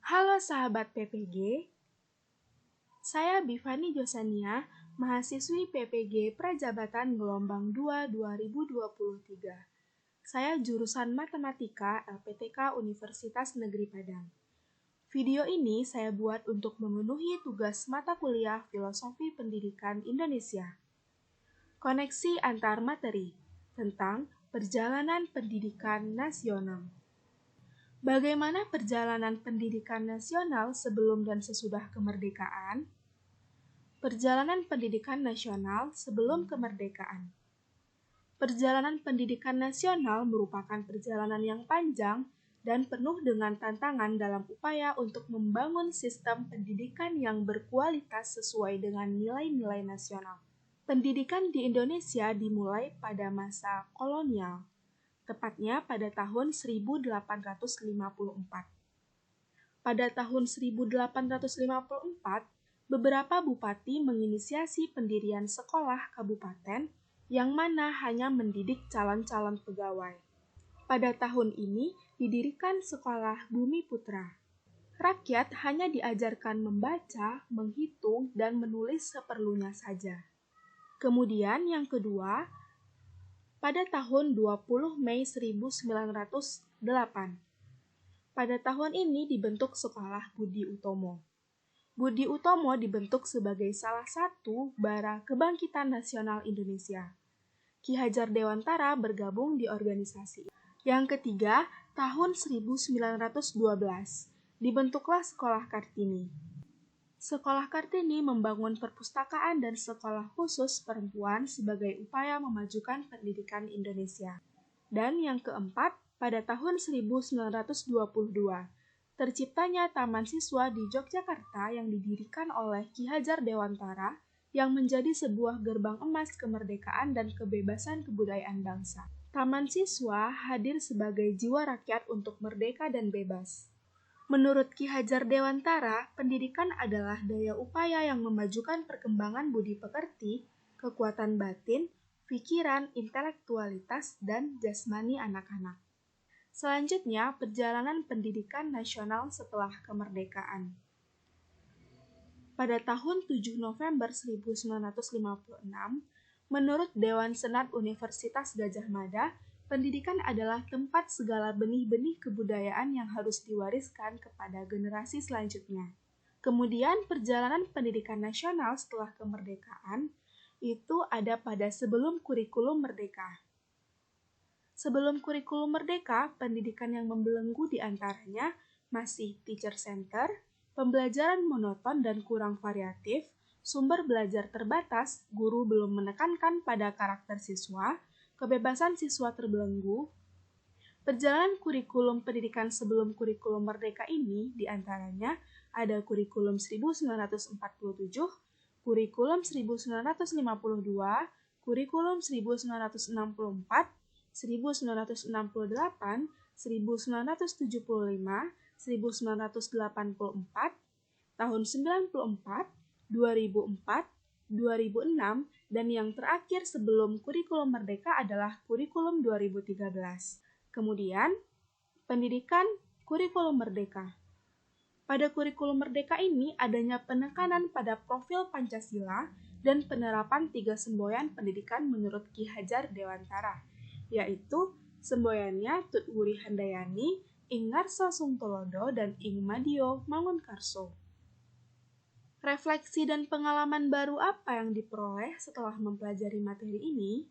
Halo sahabat PPG, saya Bivani Josania, mahasiswi PPG Prajabatan Gelombang 2 2023. Saya jurusan Matematika LPTK Universitas Negeri Padang. Video ini saya buat untuk memenuhi tugas mata kuliah Filosofi Pendidikan Indonesia. Koneksi antar materi tentang perjalanan pendidikan nasional. Bagaimana perjalanan pendidikan nasional sebelum dan sesudah kemerdekaan? Perjalanan pendidikan nasional sebelum kemerdekaan. Perjalanan pendidikan nasional merupakan perjalanan yang panjang dan penuh dengan tantangan dalam upaya untuk membangun sistem pendidikan yang berkualitas sesuai dengan nilai-nilai nasional. Pendidikan di Indonesia dimulai pada masa kolonial, tepatnya pada tahun 1854. Pada tahun 1854, beberapa bupati menginisiasi pendirian sekolah kabupaten yang mana hanya mendidik calon-calon pegawai. Pada tahun ini didirikan sekolah Bumi Putra. Rakyat hanya diajarkan membaca, menghitung, dan menulis seperlunya saja. Kemudian yang kedua, pada tahun 20 Mei 1908. Pada tahun ini dibentuk Sekolah Budi Utomo. Budi Utomo dibentuk sebagai salah satu bara kebangkitan nasional Indonesia. Ki Hajar Dewantara bergabung di organisasi. Yang ketiga, tahun 1912, dibentuklah Sekolah Kartini. Sekolah Kartini membangun perpustakaan dan sekolah khusus perempuan sebagai upaya memajukan pendidikan Indonesia. Dan yang keempat, pada tahun 1922, terciptanya Taman Siswa di Yogyakarta yang didirikan oleh Ki Hajar Dewantara yang menjadi sebuah gerbang emas kemerdekaan dan kebebasan kebudayaan bangsa. Taman Siswa hadir sebagai jiwa rakyat untuk merdeka dan bebas. Menurut Ki Hajar Dewantara, pendidikan adalah daya upaya yang memajukan perkembangan budi pekerti, kekuatan batin, pikiran, intelektualitas, dan jasmani anak-anak. Selanjutnya, perjalanan pendidikan nasional setelah kemerdekaan. Pada tahun 7 November 1956, menurut Dewan Senat Universitas Gadjah Mada, pendidikan adalah tempat segala benih-benih kebudayaan yang harus diwariskan kepada generasi selanjutnya. Kemudian perjalanan pendidikan nasional setelah kemerdekaan itu ada pada sebelum kurikulum merdeka. Sebelum kurikulum merdeka, pendidikan yang membelenggu diantaranya masih teacher center, pembelajaran monoton dan kurang variatif, sumber belajar terbatas, guru belum menekankan pada karakter siswa, kebebasan siswa terbelenggu. Perjalanan kurikulum pendidikan sebelum kurikulum merdeka ini diantaranya ada kurikulum 1947, kurikulum 1952, kurikulum 1964, 1968, 1975, 1984, tahun 94, 2004, 2006, dan yang terakhir sebelum kurikulum merdeka adalah kurikulum 2013. Kemudian, pendidikan kurikulum merdeka. Pada kurikulum merdeka ini adanya penekanan pada profil Pancasila dan penerapan 3 semboyan pendidikan menurut Ki Hajar Dewantara, yaitu semboyannya Tut Wuri Handayani, Ing Ngarso Sungtolodo, dan Ing Madio Mangunkarso. Refleksi dan pengalaman baru apa yang diperoleh setelah mempelajari materi ini?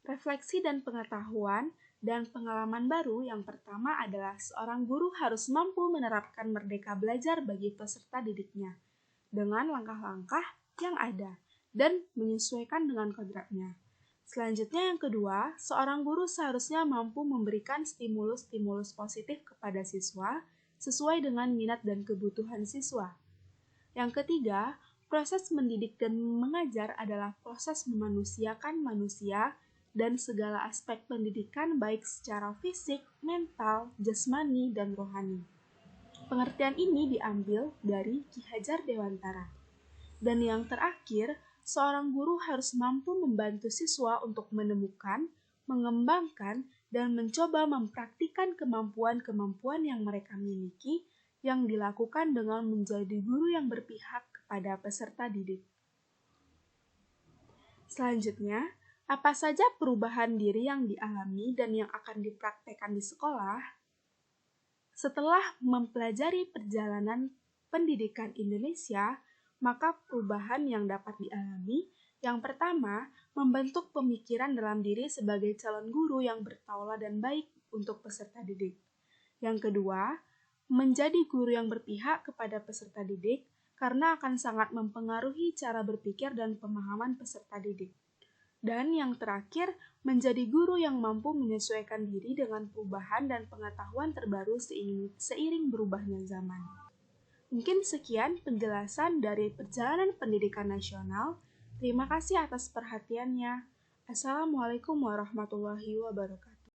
Refleksi dan pengetahuan dan pengalaman baru yang pertama adalah seorang guru harus mampu menerapkan merdeka belajar bagi peserta didiknya dengan langkah-langkah yang ada dan menyesuaikan dengan kodratnya. Selanjutnya yang kedua, seorang guru seharusnya mampu memberikan stimulus-stimulus positif kepada siswa sesuai dengan minat dan kebutuhan siswa. Yang ketiga, proses mendidik dan mengajar adalah proses memanusiakan manusia dan segala aspek pendidikan baik secara fisik, mental, jasmani, dan rohani. Pengertian ini diambil dari Ki Hajar Dewantara. Dan yang terakhir, seorang guru harus mampu membantu siswa untuk menemukan, mengembangkan, dan mencoba mempraktikkan kemampuan-kemampuan yang mereka miliki yang dilakukan dengan menjadi guru yang berpihak kepada peserta didik. Selanjutnya, apa saja perubahan diri yang dialami dan yang akan dipraktekkan di sekolah? Setelah mempelajari perjalanan pendidikan Indonesia, maka perubahan yang dapat dialami, yang pertama, membentuk pemikiran dalam diri sebagai calon guru yang bertauladan baik untuk peserta didik. Yang kedua, menjadi guru yang berpihak kepada peserta didik karena akan sangat mempengaruhi cara berpikir dan pemahaman peserta didik. Dan yang terakhir, menjadi guru yang mampu menyesuaikan diri dengan perubahan dan pengetahuan terbaru seiring berubahnya zaman. Mungkin sekian penjelasan dari perjalanan pendidikan nasional. Terima kasih atas perhatiannya. Assalamualaikum warahmatullahi wabarakatuh.